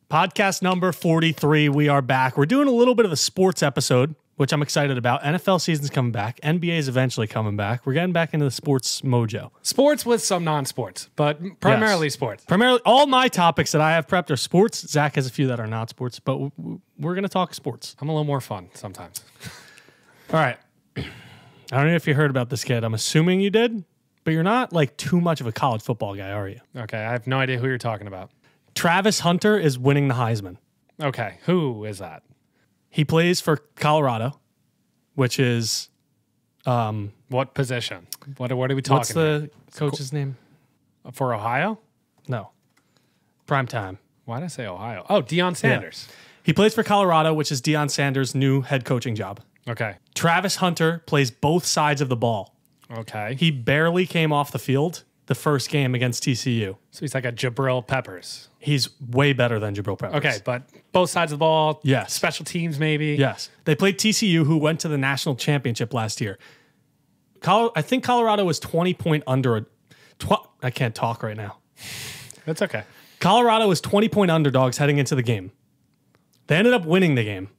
Podcast number 43. We are back. We're doing a little bit of a sports episode, which I'm excited about. NFL season's coming back. NBA is eventually coming back. We're getting back into the sports mojo. Sports with some non-sports, but primarily sports. Primarily, all my topics that I have prepped are sports. Zach has a few that are not sports, but we're going to talk sports. I'm a little more fun sometimes. All right. I don't know if you heard about this kid. I'm assuming you did, but you're not like too much of a college football guy, are you? Okay, I have no idea who you're talking about. Travis Hunter is winning the Heisman. Okay, who is that? He plays for Colorado, which is what position? What are we talking? What's the coach's name? For Ohio? No. Prime time. Why did I say Ohio? Oh, Deion Sanders. Yeah. He plays for Colorado, which is Deion Sanders' new head coaching job. Okay. Travis Hunter plays both sides of the ball. Okay. He barely came off the field the first game against TCU. So he's like a Jabril Peppers. He's way better than Jabril Peppers. Okay, but both sides of the ball. Yes. Special teams, maybe. Yes. They played TCU, who went to the national championship last year. I think Colorado was 20-point under. I can't talk right now. That's okay. Colorado was 20-point underdogs heading into the game. They ended up winning the game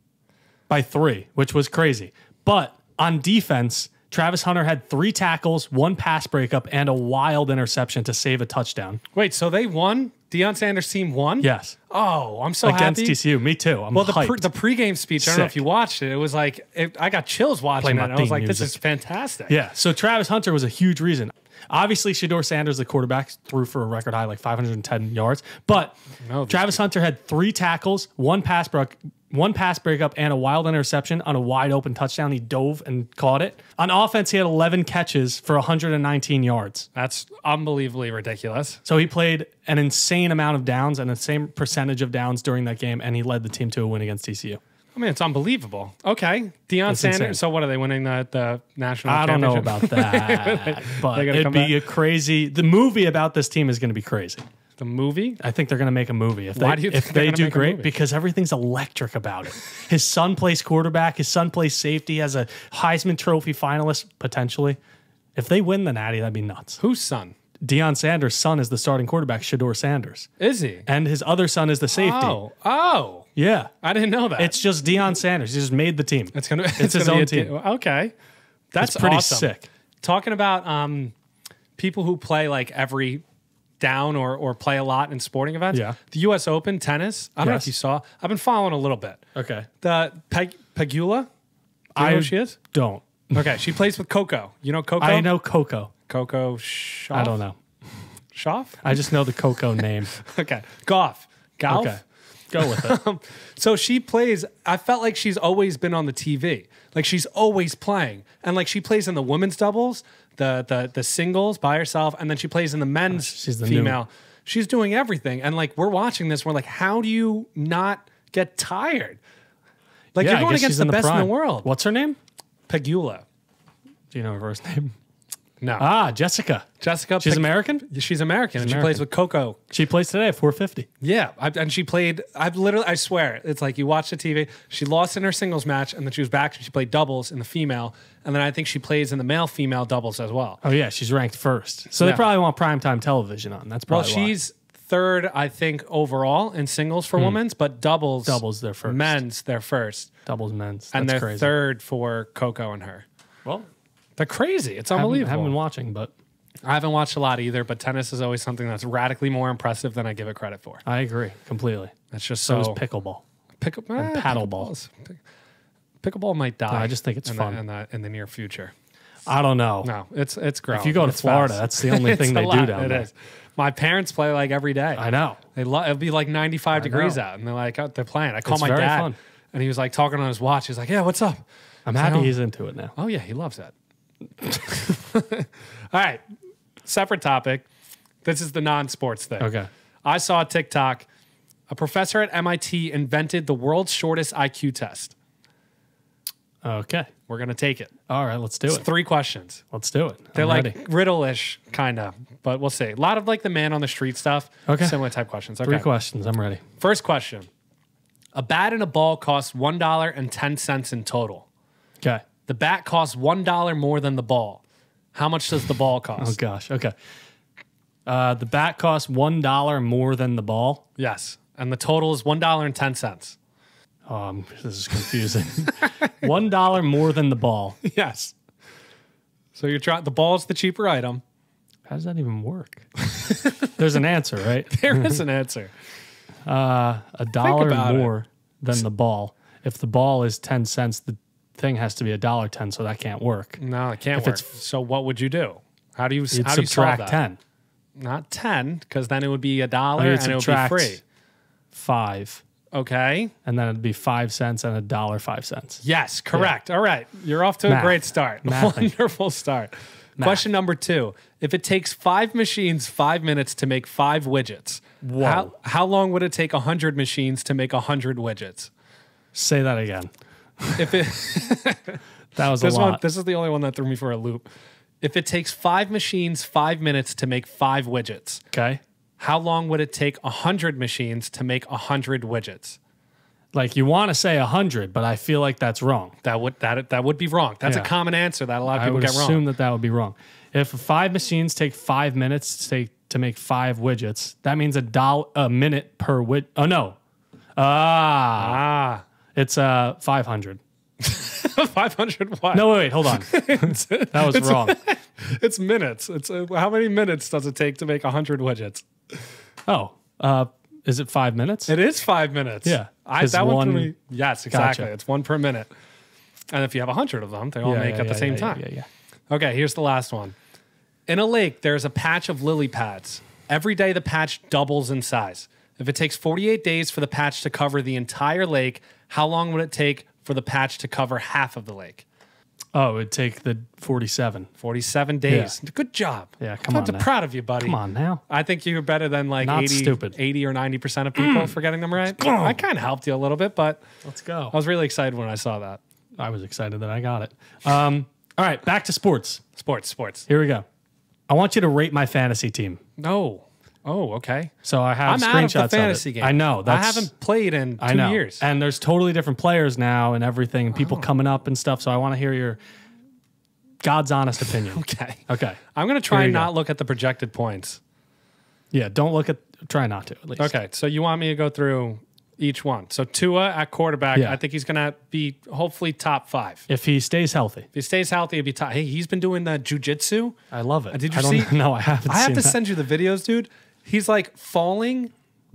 by 3, which was crazy. But on defense, Travis Hunter had 3 tackles, 1 pass breakup, and a wild interception to save a touchdown. Wait, so they won? Deion Sanders' team won? Yes. Oh, I'm so Against happy. TCU. Me too. I'm well, hyped. the pregame speech, I don't know if you watched it. It was like, I got chills watching it. I was like, this is fantastic. Yeah. So Travis Hunter was a huge reason. Obviously, Shedeur Sanders, the quarterback, threw for a record high, like 510 yards. But Travis Hunter had 3 tackles, 1 pass breakup, and a wild interception on a wide open touchdown. He dove and caught it. On offense, he had 11 catches for 119 yards. That's unbelievably ridiculous. So he played an insane amount of downs and the same percentage of downs during that game, and he led the team to a win against TCU. I mean, it's unbelievable. Okay. Deion Sanders. Insane. So what are they winning the national championship? I don't know about that, but it'd be a crazy... The movie about this team is going to be crazy. The movie? I think they're going to make a movie. Why do you think they do great? Because everything's electric about it. His son plays quarterback. His son plays safety. He has a Heisman Trophy finalist, potentially. If they win the Natty, that'd be nuts. Whose son? Deion Sanders' son is the starting quarterback, Shedeur Sanders. Is he? And his other son is the safety. Oh. Yeah. I didn't know that. It's just Deion Sanders. He just made the team. It's his own team. Okay. That's pretty awesome. sick. Talking about people who play like every down or play a lot in sporting events. Yeah. The U.S. Open tennis. I don't know if you saw. I've been following a little bit. Okay. The Pegula. Do you know who she is? Don't. Okay. She plays with Coco. You know Coco? I know Coco. Coco Schaaf? I don't know. Schaaf? I just know the Coco name. Okay. Golf. Okay. Go with it. So she plays, I felt like she's always been on the TV. Like she's always playing. And like she plays in the women's doubles, the singles by herself, and then she plays in the men's she's the female. She's doing everything. And like we're watching this, we're like, how do you not get tired? Like you're going against the best in the world. What's her name? Pegula. Do you know her first name? No. Jessica. She's American? She's American. She plays with Coco. She plays today at 450. Yeah. And she played, I swear, it's like you watch the TV. She lost in her singles match, and then she was back and she played doubles in the female. And then I think she plays in the male-female doubles as well. Oh, yeah. She's ranked first. So they probably want primetime television on. That's probably why. She's third, I think, overall in singles for women's, but doubles. Doubles, they're first. Men's, they're first. Doubles, men's. That's and they're crazy. third for Coco and her. Well, they're crazy. It's unbelievable. I haven't been watching, but... I haven't watched a lot either, but tennis is always something that's radically more impressive than I give it credit for. I agree completely. That's just so is pickleball. And paddleball. Pickleball might die. No, I just think it's fun in the near future. I don't know. No, it's growing. If you go to Florida, that's the only thing they do down there. It is. My parents play like every day. I know. It'll be like 95 degrees out, and they're like, they're playing. I call my dad, fun. And he was like talking on his watch. He's like, "Yeah, what's up?" I'm happy he's into it now. Oh yeah, he loves that. All right, separate topic. This is the non-sports thing. Okay. I saw a TikTok. A professor at MIT invented the world's shortest IQ test. Okay. We're going to take it. All right, let's do it. 3 questions. Let's do it. They're like riddle-ish, kind of, but we'll see. A lot of like the man on the street stuff. Okay. Similar type questions. Okay. 3 questions. I'm ready. First question. A bat and a ball cost $1.10 in total. Okay. The bat costs $1 more than the ball. How much does the ball cost? Oh, gosh. Okay. The bat costs $1 more than the ball. Yes. and the total is $1.10. This is confusing. $1 more than the ball. Yes. So the ball's the cheaper item. How does that even work? There's an answer, right? There is an answer. $1 more than the ball. If the ball is 10 cents, the thing has to be $1.10, so that can't work. No, it can't work. So what would you do? How do you subtract solve that? 10? Not 10, because then it would be $1 and it would be free. 5. Okay. And then it'd be 5 cents and $1.05. Yes, correct. Yeah. All right. You're off to a great start. Wonderful start. Question number 2. If it takes 5 machines 5 minutes to make 5 widgets, how long would it take 100 machines to make 100 widgets? Say that again. If it That was a lot. This is the only one that threw me for a loop. If it takes 5 machines 5 minutes to make 5 widgets, okay, how long would it take 100 machines to make 100 widgets? Like you want to say 100, but I feel like that's wrong. That would be wrong. That's a common answer that a lot of people get wrong. I would assume that would be wrong. If 5 machines take 5 minutes to make 5 widgets, that means a minute per widget. Oh no, it's 500. 500 what? No, wait, hold on. That was wrong. It's minutes. It's how many minutes does it take to make 100 widgets? Oh, is it 5 minutes? It is 5 minutes. Yeah. Yes, exactly. Gotcha. It's 1 per minute. And if you have 100 of them, they all make at the same time. Yeah. Okay, here's the last one. In a lake, there's a patch of lily pads. Every day, the patch doubles in size. If it takes 48 days for the patch to cover the entire lake, how long would it take for the patch to cover half of the lake? Oh, it'd take the 47. 47 days. Yeah. Good job. Yeah, come on. I'm proud of you, buddy. Come on now. I think you're better than like 80 or 90% of people for getting them right. I kind of helped you a little bit, but let's go. I was really excited when I saw that. I was excited that I got it. All right, back to sports. Sports. Here we go. I want you to rate my fantasy team. No. Oh, okay. So I have screenshots out of the fantasy game. I know. I haven't played in 2 years. And there's totally different players now and everything, and people coming up and stuff. So I want to hear your God's honest opinion. Okay. I'm going to try and not look at the projected points. Yeah, try not to, at least. Okay, so you want me to go through each one. So Tua at quarterback, I think he's going to be hopefully top 5. If he stays healthy. If he stays healthy, he'll be top. Hey, he's been doing the jiu-jitsu. I love it. Did you see? No, I haven't I have to send you the videos, dude. He's like falling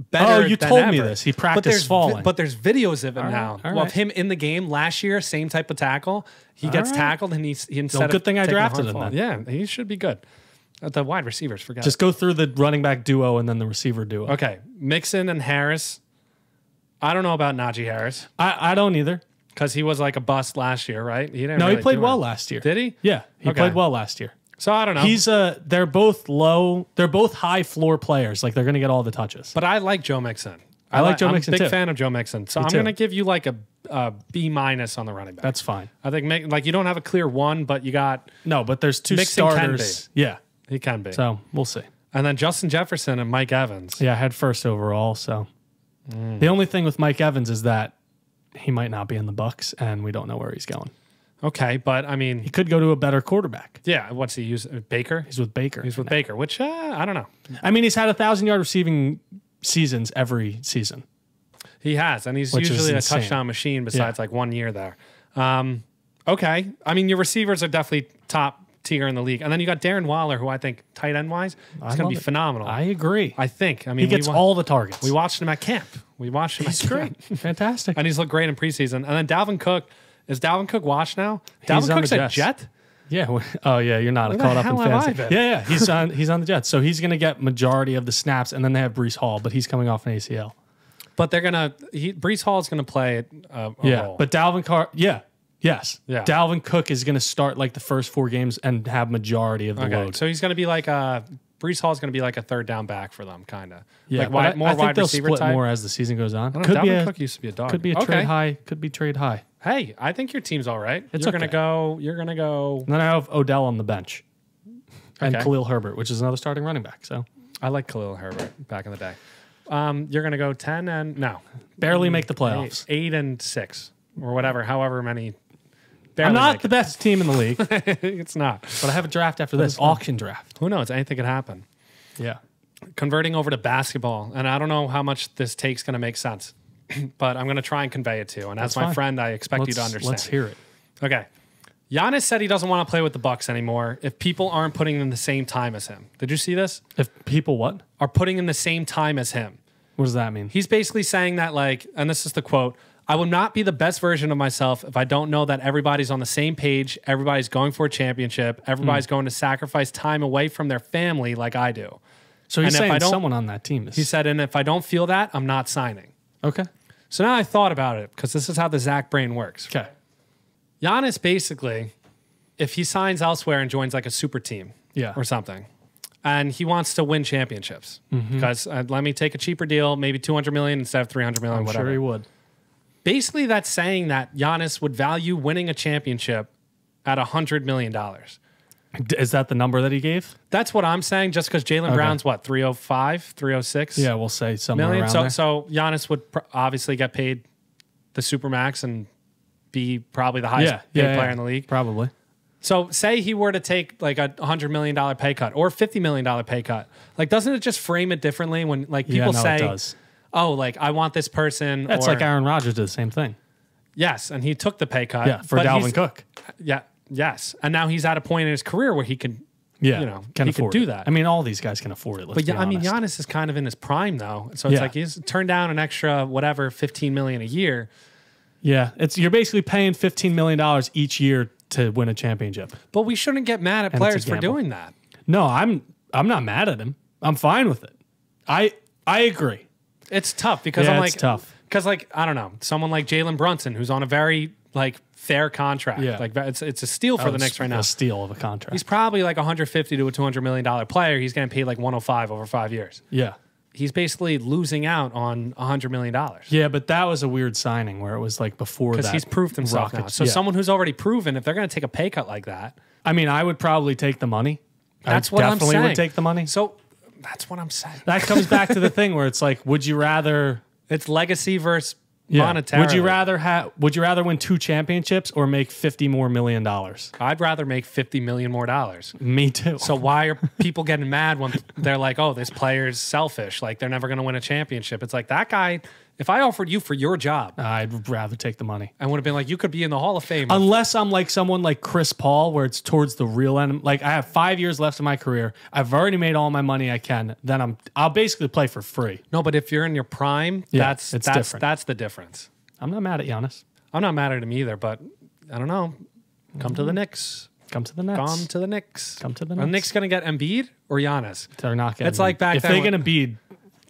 better. Oh, you told me this. He practiced falling. But there's videos of it now. Of him in the game last year, same type of tackle. He gets tackled and he instead of good thing I drafted him then. Yeah, he should be good. The wide receivers, forget. Just go through the running back duo and then the receiver duo. Okay, Mixon and Harris. I don't know about Najee Harris. I don't either. Because he was like a bust last year, right? He played well last year. Did he? Yeah, he played well last year. So I don't know. They're both low. They're both high floor players. Like they're going to get all the touches. But I like Joe Mixon. I like Joe Mixon too. I'm a big fan of Joe Mixon. So I'm going to give you like a B- on the running back. That's fine. I think like you don't have a clear 1, but you got but there's 2 Mixon starters. Yeah, he can be. So we'll see. And then Justin Jefferson and Mike Evans. Yeah, I had first overall. So the only thing with Mike Evans is that he might not be in the Bucs, and we don't know where he's going. Okay, but I mean, he could go to a better quarterback. Yeah, what's he use? Baker? He's with Baker. He's with Baker, which I don't know. I mean, he's had 1,000-yard receiving seasons every season. He has, and he's usually a touchdown machine besides like 1 year there. Okay, I mean, your receivers are definitely top tier in the league, and then you got Darren Waller, who I think tight end wise is going to be phenomenal. I agree. I think. I mean, he gets all the targets. We watched him at camp. He's great, fantastic, and he's looked great in preseason. And then Dalvin Cook. Is Dalvin Cook washed now? Dalvin Cook's a Jet? Yeah. Oh, yeah. You're not caught up in fantasy. Yeah. He's on the Jets. So he's going to get majority of the snaps, and then they have Breece Hall, but he's coming off an ACL. But Breece Hall is going to play a role. But Yes. Yeah. Dalvin Cook is going to start like the first 4 games and have majority of the load. So he's going to be like Breece Hall is going to be like a third down back for them, kind of. Yeah, like I think they'll split type. More as the season goes on. Dalvin Cook used to be a dog. Could be a trade high. Could be trade high. Hey, I think your team's all right. You're gonna go. And then I have Odell on the bench, and Khalil Herbert, which is another starting running back. So I like Khalil Herbert back in the day. You're gonna go 10 and barely make the playoffs. 8 and 6 or whatever, however many. I'm not the best team in the league. It's not. But I have a draft after this auction draft. Who knows? Anything could happen. Yeah. converting over to basketball, and I don't know how much this take's going to make sense, but I'm going to try and convey it to you. And as my friend, I expect you to understand. Let's hear it. Okay. Giannis said he doesn't want to play with the Bucks anymore if people aren't putting in the same time as him. Did you see this? If people what? Are putting in the same time as him. What does that mean? He's basically saying that, like, and this is the quote, I will not be the best version of myself if I don't know that everybody's on the same page, everybody's going for a championship, everybody's going to sacrifice time away from their family like I do. So he's saying someone on that team is... He said, and if I don't feel that, I'm not signing. Okay. So now I thought about it, because this is how the Zach brain works. Okay. Giannis, basically, if he signs elsewhere and joins like a super team or something, and he wants to win championships, because let me take a cheaper deal, maybe $200 million instead of $300 million, I'm whatever. sure he would. Basically, that's saying that Giannis would value winning a championship at $100 million. Is that the number that he gave? That's what I'm saying, just because Jaylen Brown's what, 305, 306? Yeah, we'll say somewhere million. around there. So Giannis would obviously get paid the supermax and be probably the highest paid player in the league. Probably. So say he were to take like a $100 million pay cut or $50 million pay cut. Like, doesn't it just frame it differently when like people say, it does. oh, like I want this person. That's like Aaron Rodgers did the same thing. Yes, and he took the pay cut. Yeah, for Dalvin Cook. Yeah, yes. And now he's at a point in his career where he can, he could do that. I mean, all these guys can afford it. But I mean, Giannis is kind of in his prime though. So it's like he's turned down an extra whatever, $15 million a year. Yeah, you're basically paying $15 million each year to win a championship. But we shouldn't get mad at players for doing that. No, I'm not mad at him. I'm fine with it. I agree. It's tough because I'm like, it's tough. Because like, I don't know, someone like Jalen Brunson who's on a very like fair contract. Yeah. Like it's a steal for the Knicks right now. A steal of a contract. He's probably like $150 to a $200 million player. He's getting paid like $105 over 5 years. Yeah. He's basically losing out on $100 million. Yeah, but that was a weird signing where it was like before that. Because he's proved himself now. So someone who's already proven, if they're going to take a pay cut like that. I mean, I would probably take the money. That's what I'm saying. Definitely would take the money. So that's what I'm saying. That comes back to the thing where it's like, would you rather... It's legacy versus monetary. Would you rather win 2 championships or make $50 million more? I'd rather make $50 million more. Me too. So why are people getting mad when they're like, oh, this player's selfish, like they're never going to win a championship? It's like that guy, if I offered you for your job, I'd rather take the money. I would have been like, you could be in the Hall of Fame. Unless I'm like someone like Chris Paul, where it's towards the real end. Like I have 5 years left in my career. I've already made all my money I can. Then I'll basically play for free. No, but if you're in your prime, that's different. That's the difference. I'm not mad at Giannis. I'm not mad at him either, but I don't know. Come to the Knicks. Come to the Nets. Come to the Knicks. Come to the Are Nets. the Knicks going to get Embiid or Giannis? They're not getting. It's like back if then. If they get Embiid,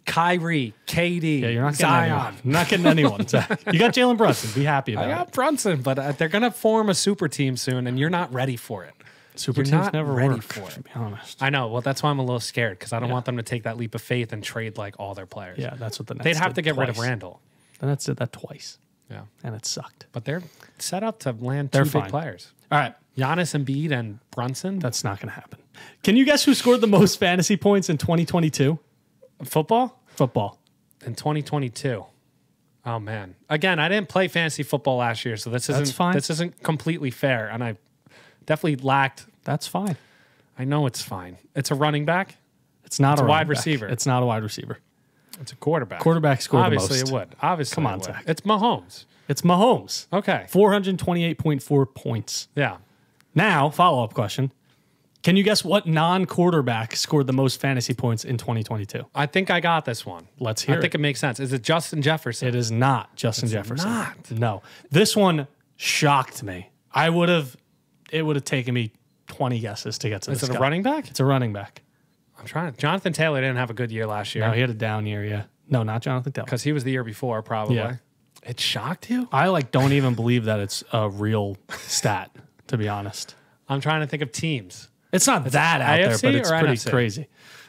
Kyrie, KD, yeah, you're not getting Zion. Anyone. You're not getting anyone. Zach. You got Jalen Brunson. Be happy about it. I got Brunson, but they're going to form a super team soon, and you're not ready for it. Super teams never ready for it. To be honest, I know. Well, that's why I'm a little scared because I don't want them to take that leap of faith and trade like all their players. Yeah, that's what the Nets they'd have to get twice. rid of Randall. The Nets did that twice. Yeah, and it sucked. But they're set up to land two big players. All right, Giannis, Embiid, and Brunson. That's not going to happen. Can you guess who scored the most fantasy points in 2022? Football. In 2022. Oh man! Again, I didn't play fantasy football last year, so this isn't fine. This isn't completely fair, and I definitely lacked. That's fine. I know it's fine. It's a running back. It's not a wide back. receiver. It's not a wide receiver. It's a quarterback. Quarterback scored Obviously the most. it would. Obviously, come on, it would. Zach. It's Mahomes. It's Mahomes. Okay. 428.4 points. Yeah. Now, follow-up question. Can you guess what non-quarterback scored the most fantasy points in 2022? I think I got this one. Let's hear it. I think it makes sense. Is it Justin Jefferson? It is not Justin Jefferson. Not. No. This one shocked me. It would have taken me 20 guesses to get to this Is it guy. a running back? It's a running back. I'm trying. Jonathan Taylor didn't have a good year last year. No, he had a down year, yeah. No, not Jonathan Taylor. Because he was the year before, probably. Yeah. It shocked you? I don't even believe that it's a real stat, to be honest. I'm trying to think of teams. It's not that out there, AFC but it's or pretty NFC? crazy.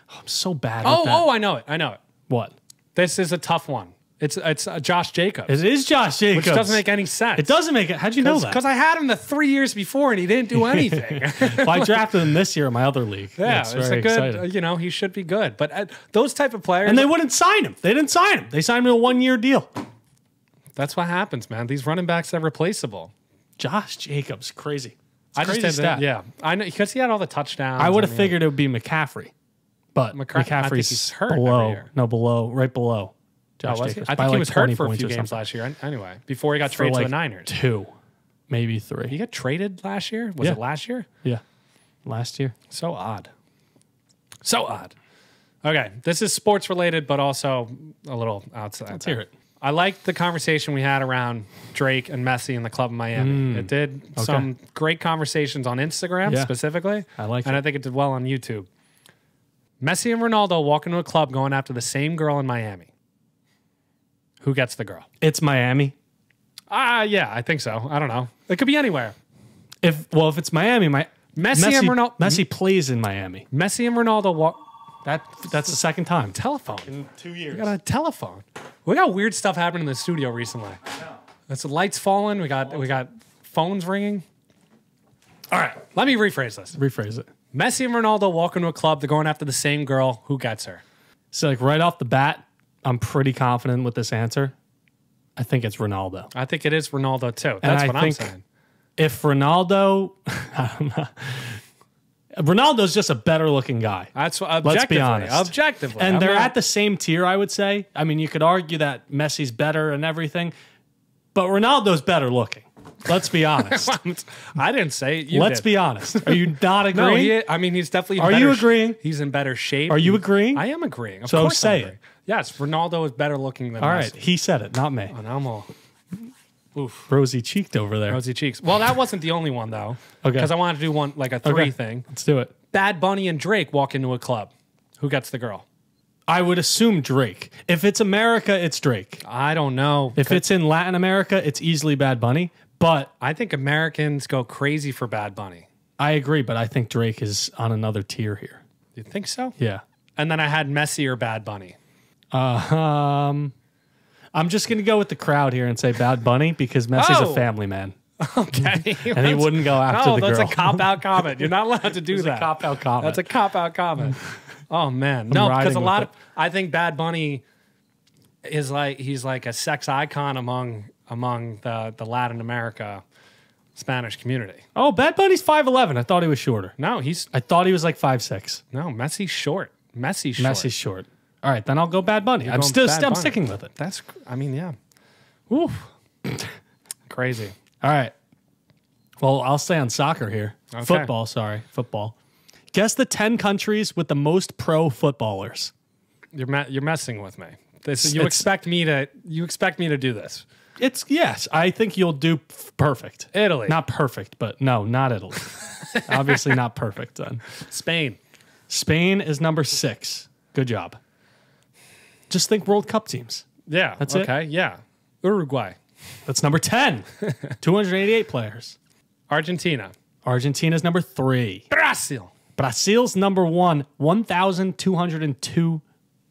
Oh, I'm so bad with that. Oh, I know it. What? This is a tough one. It's Josh Jacobs. It is Josh Jacobs. Which doesn't make any sense. It doesn't make it. How'd you know that? Because I had him the 3 years before and he didn't do anything. Well, I drafted him this year in my other league. Yeah, it's a very good, exciting. he should be good. But those type of players. And they wouldn't sign him. They didn't sign him. They signed him to a 1-year deal. That's what happens, man. These running backs are replaceable. Josh Jacobs, crazy. I just did that. Yeah, I know because he had all the touchdowns. I would have figured it would be McCaffrey, But I think McCaffrey's he's hurt every below. year. No, below. Right below. Josh Was he? Jacobs. I by think he like was hurt 20 for a points few or games something. last year. Anyway, before he got For traded like to the Niners. 2, maybe 3. He got traded last year? Was it last year? Yeah. Last year. So odd. So odd. Okay, this is sports related, but also a little outside. Let's hear it. I liked the conversation we had around Drake and Messi in the club in Miami. It did some great conversations on Instagram specifically. I like and it. I think it did well on YouTube. Messi and Ronaldo walk into a club going after the same girl in Miami. Who gets the girl? It's Miami. Yeah, I think so. I don't know. It could be anywhere. If it's Miami, Messi and Ronaldo. Messi plays in Miami. Messi and Ronaldo walk. That's the second time. Telephone. In 2 years. We got a telephone. We got weird stuff happening in the studio recently. It's the lights falling. We got phones ringing. All right, let me rephrase this. Rephrase it. Messi and Ronaldo walk into a club. They're going after the same girl. Who gets her? So like right off the bat, I'm pretty confident with this answer. I think it's Ronaldo. I think it is Ronaldo too. And That's I what I'm think saying. If Ronaldo, I don't know. Ronaldo's just a better looking guy. That's objectively. Let's be honest. Objectively, And they're at the same tier, I would say. I mean, you could argue that Messi's better and everything, but Ronaldo's better looking. Let's be honest. I didn't say it. Let's be honest. Are you not agreeing? No, I mean, he's definitely. Are you agreeing? He's in better shape. Are you agreeing? I am agreeing. Of So course say I'm it. agreeing. Yes, Ronaldo is better looking than All Messi. right, he said it, not me. And I'm all Rosy cheeked over there. rosy cheeks. Well, that wasn't the only one though. Okay. Because I wanted to do one like a 3 Okay. thing. Let's do it. Bad Bunny and Drake walk into a club. Who gets the girl? I would assume Drake. If it's America, it's Drake. I don't know. If it's in Latin America, it's easily Bad Bunny. But I think Americans go crazy for Bad Bunny. I agree, but I think Drake is on another tier here. You think so? Yeah. And then I had Messi or Bad Bunny. I'm just going to go with the crowd here and say Bad Bunny because Messi's a family man. Okay. And he wouldn't go after the girl. That's a cop-out comment. You're not allowed to do that. a cop-out comment. That's a cop-out comment. Oh, man. No, because riding with I think Bad Bunny is like, he's like a sex icon among the Latin America Spanish community. Oh, Bad Bunny's 5'11". I thought he was shorter. No, I thought he was like 5'6". No, Messi's short. Messi's short. Messi's short. All right, then I'll go Bad Bunny. I'm going Bad Bunny. sticking with it. That's, I mean, yeah. Oof. Crazy. All right. Well, I'll stay on soccer here. Okay. Football, sorry. Football. Guess the 10 countries with the most pro footballers. You're messing with me. You expect me to do this. Yes, I think you'll do perfect. Italy. Not perfect, but no, not Italy. Obviously not perfect then. Spain. Spain is number 6. Good job. Just think World Cup teams. Yeah. That's it? Okay. Yeah. Uruguay. That's number 10. 288 players. Argentina. Argentina's number 3. Brazil. Brazil's number 1, 1,202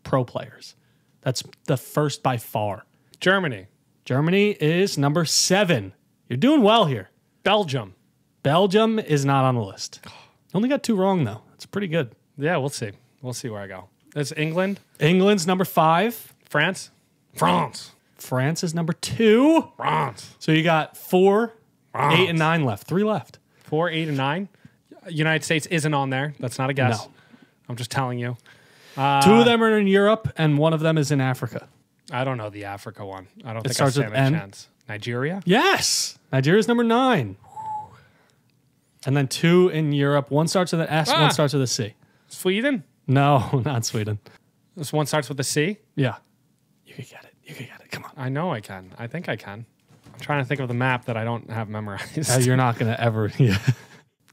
pro players. That's the first by far. Germany. Germany is number 7. You're doing well here. Belgium. Belgium is not on the list. Only got 2 wrong, though. It's pretty good. Yeah, we'll see. We'll see where I go. It's England. England's number 5. France. France is number 2. France. So you got 4, 8, and 9 left. 3 left. 4, 8, and 9. United States isn't on there. That's not a guess. No. I'm just telling you. 2 of them are in Europe, and 1 of them is in Africa. I don't know the Africa one. I don't think I starts stand with a N. chance. Nigeria? Yes. Nigeria's number 9. And then 2 in Europe. 1 starts with an S, 1 starts with a C. Sweden? No, not Sweden. This one starts with a C? Yeah. You could get it. You could get it. Come on. I know I can. I think I can. I'm trying to think of the map that I don't have memorized. You're not going to ever. Yeah.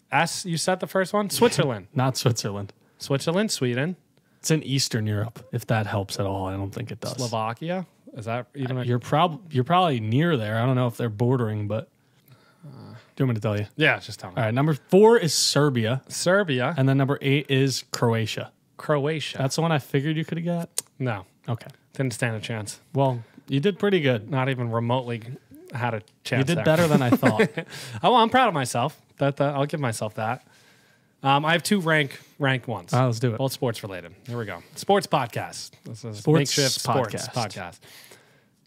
S, you said the first one? Switzerland. Not Switzerland. Switzerland, Sweden. It's in Eastern Europe, if that helps at all. I don't think it does. Slovakia? Is that even a... You're probably near there. I don't know if they're bordering, but do you want me to tell you? Yeah, just tell me. All right, number 4 is Serbia. Serbia. And then number 8 is Croatia. Croatia. That's the one I figured you could have got? No. Okay. Didn't stand a chance. Well, you did pretty good. Not even remotely had a chance. You did there. better than I thought. Oh, well, I'm proud of myself. I'll give myself that. I have 2 ranked ones. Let's do it. Both sports related. Here we go. Sports podcast. This is Sports Makeshift Sports podcast. podcast.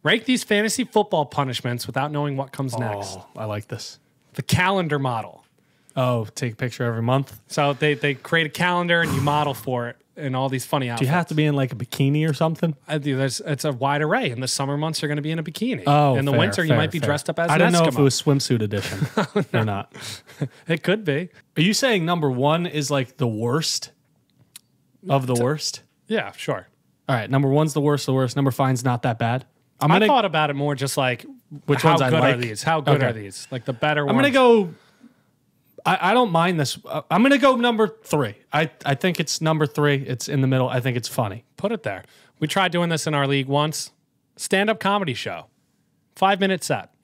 Rank these fantasy football punishments without knowing what comes next. I like this. The calendar model. Oh, take a picture every month. So they create a calendar and you model for it in all these funny outfits. Do you have to be in like a bikini or something? It's a wide array. In the summer months, you're going to be in a bikini. Oh, in the winter, you might be dressed up as I an didn't know if Eskimo. it was swimsuit edition or not. It could be. Are you saying number one is like the worst of the worst? Yeah, sure. All right, number one's the worst. Number five's not that bad. I thought about it more just like which how ones I good like. are these? How good Okay. are these? Like the better ones. I'm gonna go. I don't mind this. I'm gonna go number 3. I think it's number 3. It's in the middle. I think it's funny. Put it there. We tried doing this in our league once. Stand-up comedy show. 5-minute set.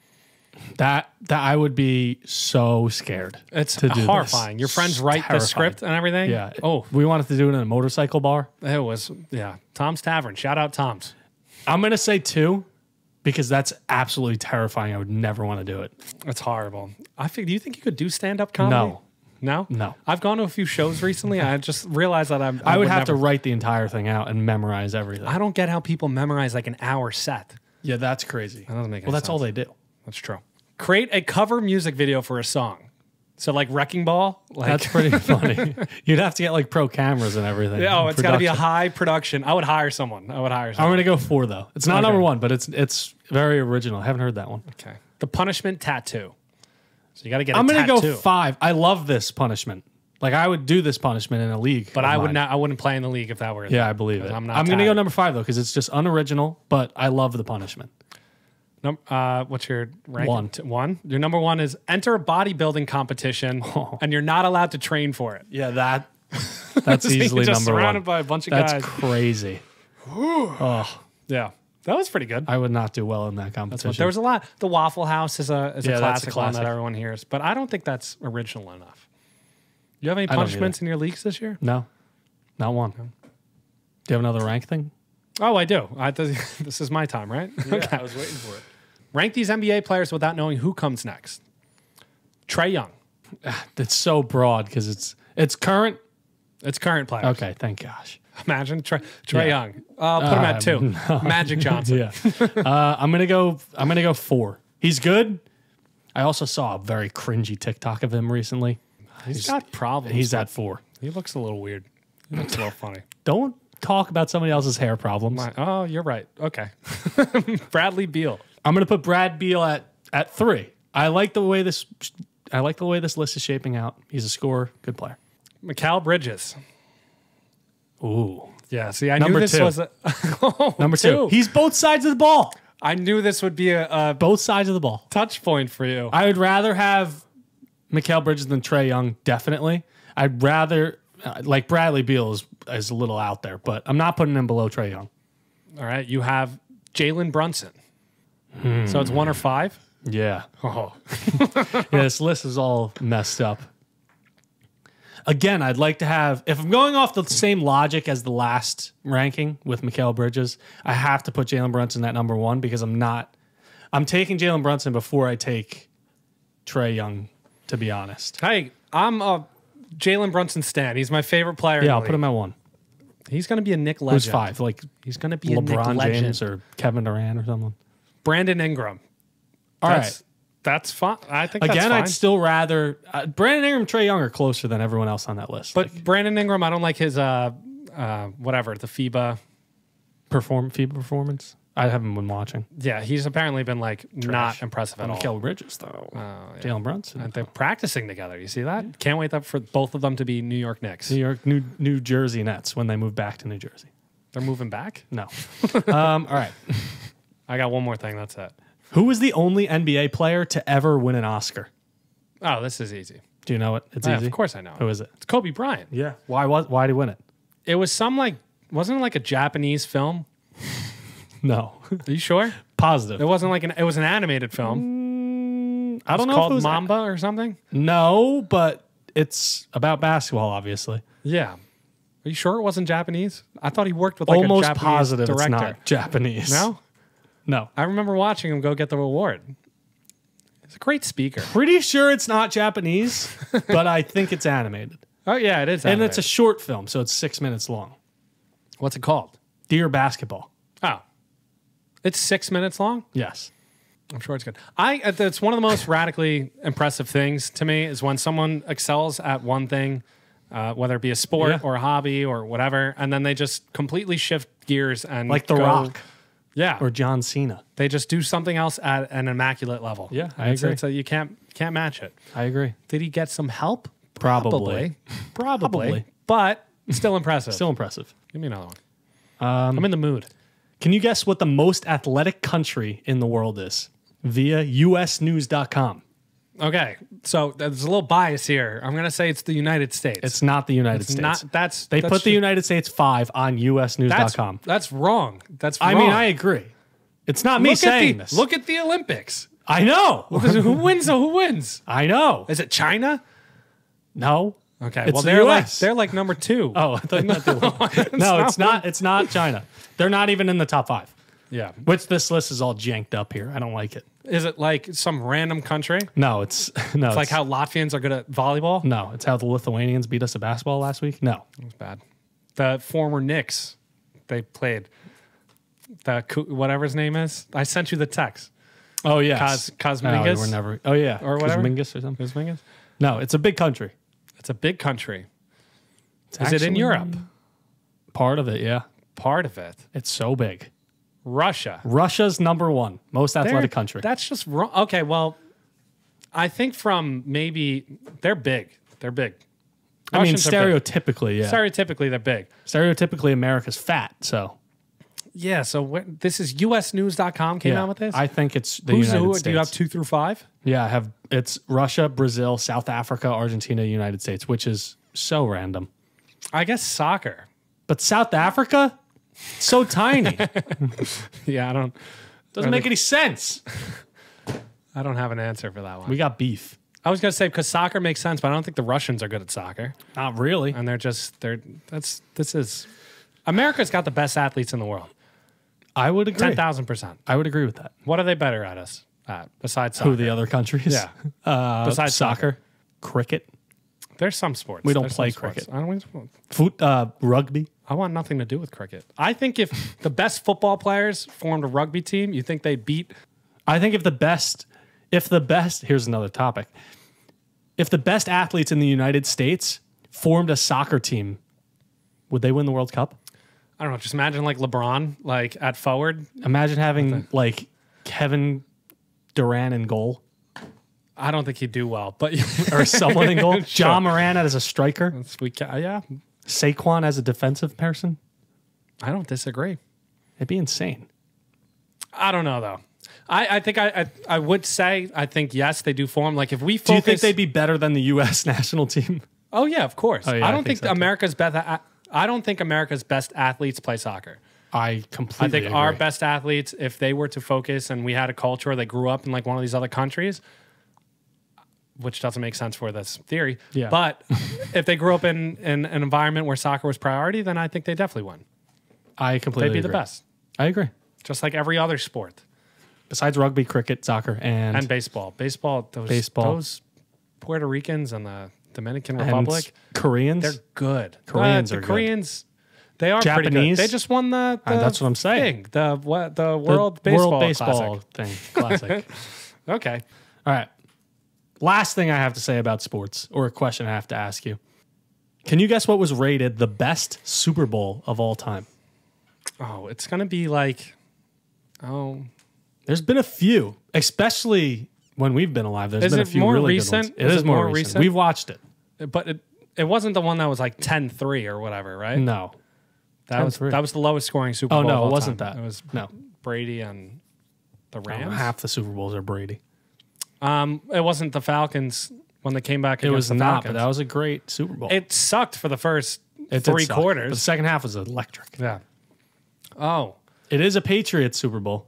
That I would be so scared. It's to do horrifying. this. Your friends write Terrifying. the script and everything. Yeah. Oh, we wanted to do it in a motorcycle bar. it was Tom's Tavern. Shout out Tom's. I'm gonna say 2 because that's absolutely terrifying. I would never want to do it. It's horrible. Do you think you could do stand-up comedy? No. No? I've gone to a few shows recently. I just realized that I would have to write the entire thing out and memorize everything. I don't get how people memorize like an hour set. Yeah, that's crazy. That doesn't make any Well, that's all sense. they do. That's true. Create a cover music video for a song. So like Wrecking Ball. Like, That's pretty funny. You'd have to get like pro cameras and everything. oh, it's got to be a Production. high production. I would hire someone. I'm gonna go 4 though. It's not Okay. number 1, but it's very original. I haven't heard that one. Okay. The punishment tattoo. So you got to get. I'm gonna tattoo. go 5. I love this punishment. Like I would do this punishment in a league, But of I would mine. not. I wouldn't play in the league if that were. Yeah, I believe it. I'm not I'm gonna go tatted. number 5 though because it's just unoriginal. But I love the punishment. What's your rank? 1. 1. Your number 1 is enter a bodybuilding competition, and you're not allowed to train for it. Yeah, that's So you're easily just number 1. surrounded by a bunch of That's guys. crazy. Yeah, that was pretty good. I would not do well in that competition. There was a lot. The Waffle House is a that's a classic one that classic. everyone hears, but I don't think that's original enough. Do you have any don't punishments in your leagues this year? No, not one. Do you have another rank thing? Oh, I do. This is my time, right? Okay. I was waiting for it. Rank these NBA players without knowing who comes next. Trae Young. It's so broad because it's current. It's current players. Okay, thank gosh. Imagine Trae Yeah. Young. I'll put him at 2. Magic Johnson. Yeah, I'm gonna go 4. He's good. I also saw a very cringy TikTok of him recently. He's got problems. He's at 4. He looks a little weird. He looks a little funny. Don't talk about somebody else's hair problems. Oh, you're right. Okay. Bradley Beal. I'm gonna put Brad Beal at 3. I like the way this list is shaping out. He's a scorer, good player. Mikal Bridges. Ooh, Yeah, see, I Number knew this 2. was a number 2. He's both sides of the ball. I knew this would be a Both sides of the ball. touch point for you. I would rather have Mikal Bridges than Trae Young, definitely. I'd rather, like Bradley Beal is a little out there, but I'm not putting him below Trae Young. All right, you have Jalen Brunson. So it's 1 or 5? Yeah. Oh. Yeah, this list is all messed up. Again, I'd like to have, if I'm going off the same logic as the last ranking with Mikal Bridges, I have to put Jalen Brunson at number 1 because I'm taking Jalen Brunson before I take Trae Young, to be honest. Hey, I'm a Jalen Brunson stan. He's my favorite player. Yeah, I'll put him at 1. He's going to be a Nick legend. Who's 5? Like He's going to be a Nick LeBron legend. James or Kevin Durant or someone. Brandon Ingram. All right. That's fine. I think that's Again, fine. I'd still rather Brandon Ingram, Trae Young are closer than everyone else on that list. But Brandon Ingram, I don't like his whatever, the FIBA. FIBA performance, I haven't been watching. Yeah, he's apparently been like not impressive at all. Mikal Bridges though, Jalen Brunson. And they're practicing together. You see that? Can't wait for both of them to be New York Knicks. New Jersey Nets when they move back to New Jersey. They're moving back? No. All right. I got one more thing. That's it. Who was the only NBA player to ever win an Oscar? Oh, this is easy. Do you know it? It's Yeah, easy. of course I know. Who is it? It's Kobe Bryant. Yeah. Why did he win it? It was wasn't it like a Japanese film? No. Are you sure? Positive. It wasn't like it was an animated film. I don't know It's if called it was Mamba or something. No, but it's about basketball, obviously. Yeah. Are you sure it wasn't Japanese? I thought he worked with like Almost a Japanese positive director. it's not Japanese. No? No. I remember watching him go get the award. He's a great speaker. Pretty sure it's not Japanese, but I think it's animated. Oh, yeah, it is. And it's a animated. short film, so it's 6 minutes long. What's it called? Dear Basketball. Oh. It's 6 minutes long? Yes. I'm sure it's good. It's one of the most radically impressive things to me is when someone excels at one thing, whether it be a sport or a hobby or whatever, and then they just completely shift gears and like The Rock. Yeah. Or John Cena. They just do something else at an immaculate level. Yeah, I agree. So you can't match it. I agree. Did he get some help? Probably. But still impressive. Still impressive. Give me another one. I'm in the mood. Can you guess what the most athletic country in the world is? Via usnews.com. Okay, so there's a little bias here. I'm going to say it's the United States. It's not the United States. They put the United States 5 on usnews.com. That's wrong. That's wrong. I mean, I agree. It's not me saying this. Look at the Olympics. I know. Who wins? So who wins? I know. Is it China? No. Okay. It's well, the they're US. they're like number 2. Oh, I thought you meant the Olympics. No, it's not. It's not China. They're not even in the top 5. Yeah. Which this list is all janked up here. I don't like it. Is it like some random country? No, it's like how Latvians are good at volleyball? No, it's how the Lithuanians beat us at basketball last week. No. It was bad. The former Knicks, they played. Whatever his name is. I sent you the text. Oh, yes. Kosmingas? We're never. Oh, yeah. Or whatever. Kosmingas or something. Kosmingas? No, it's a big country. It's a big country. Is it in Europe? Part of it, yeah. Part of it. It's so big. Russia. Russia's number 1 most athletic country. That's just wrong. Okay, well, I think from maybe they're big. They're big. I mean, stereotypically, yeah. Stereotypically, they're big. Stereotypically, America's fat, so. Yeah, so this is usnews.com came out with this? I think it's the United States. Do you have 2 through 5? Yeah, it's Russia, Brazil, South Africa, Argentina, United States, which is so random. I guess soccer. But South Africa? So tiny. Yeah, Doesn't make any sense. I don't have an answer for that one. We got beef. I was going to say, because soccer makes sense, but I don't think the Russians are good at soccer. Not really. And America's got the best athletes in the world. I would agree. 10,000%. I would agree with that. What are they better at us besides soccer? Who, the other countries? Yeah. Besides soccer, cricket. There's some sports. We don't play cricket. I don't Rugby. I want nothing to do with cricket. I think if the best football players formed a rugby team, you think they'd beat? I think if the best, here's another topic. If the best athletes in the United States formed a soccer team, would they win the World Cup? I don't know. Just imagine like LeBron, like at forward. Imagine having like Kevin Durant in goal. I don't think he'd do well, but or someone in goal. Sure. John Moran as a striker. Yeah. Saquon as a defensive person. I don't disagree. It'd be insane. I don't know though. I think I would say I think yes they do form. Like if we focus, do you think they'd be better than the U.S. national team? Oh yeah, of course. Oh, yeah, I don't think America's best. I don't think America's best athletes play soccer. I completely agree. Our best athletes, if they were to focus and we had a culture, they grew up in like one of these other countries, which doesn't make sense for this theory. Yeah. But if they grew up in an environment where soccer was priority, then I think they definitely win. I completely agree. They'd be the best. I agree. Just like every other sport. Besides rugby, cricket, soccer, and baseball. Those Puerto Ricans and the Dominican Republic. Koreans? They're good. Koreans are Koreans, they are Japanese? pretty good. They just won the that's what I'm saying. The World Baseball thing. Classic. Okay. All right. Last thing I have to say about sports, or a question I have to ask you. Can you guess what was rated the best Super Bowl of all time? Oh, it's going to be like, There's been a few, especially when we've been alive. There's been a few really good ones. It is more recent. We've watched it. But it wasn't the one that was like 10-3 or whatever, right? No. That was the lowest scoring Super Bowl. Oh, no, of all it wasn't time. that. It was no Brady and the Rams. Half the Super Bowls are Brady. It wasn't the Falcons when they came back. It was the not, Falcons. but that was a great Super Bowl. It sucked for the first it 3 quarters. But the second half was electric. Yeah. Oh. It is a Patriots Super Bowl.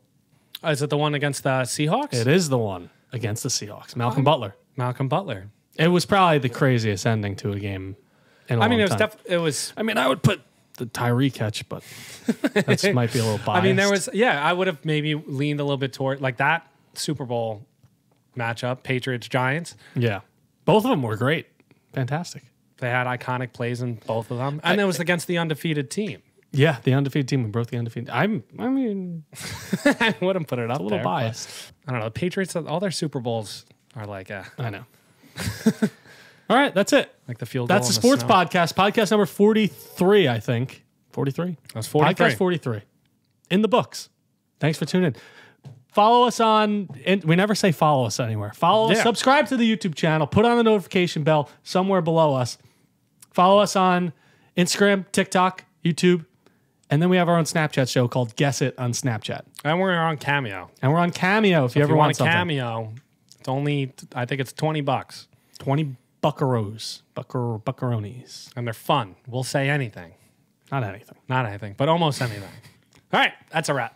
Is it the one against the Seahawks? It is the one against the Seahawks. Malcolm Butler. It was probably the craziest ending to a game in a long time. It was. I mean, I would put the Tyree catch, but that might be a little biased. I mean, I would have maybe leaned a little bit toward like that Super Bowl matchup, Patriots-Giants. Yeah. Both of them were great. Fantastic. They had iconic plays in both of them. And it was against the undefeated team. Yeah, the undefeated team. We broke the undefeated. I mean, I wouldn't put it up a little there, biased. I don't know. The Patriots, all their Super Bowls are like, I know. All right, that's it. like the field goal. That's the in sports snow. podcast. Podcast number 43, I think. 43? That's 43. Podcast 43. In the books. Thanks for tuning in. Follow us on, and we never say follow us anywhere. Follow us, subscribe to the YouTube channel, put on the notification bell somewhere below us. Follow us on Instagram, TikTok, YouTube, and then we have our own Snapchat show called Guess It on Snapchat. And we're on Cameo. And we're on Cameo if you ever want a something. Cameo, it's only, I think it's $20. 20 buckaroos, buckaroonies. And they're fun. We'll say anything. Not anything. Not anything, but almost anything. All right, that's a wrap.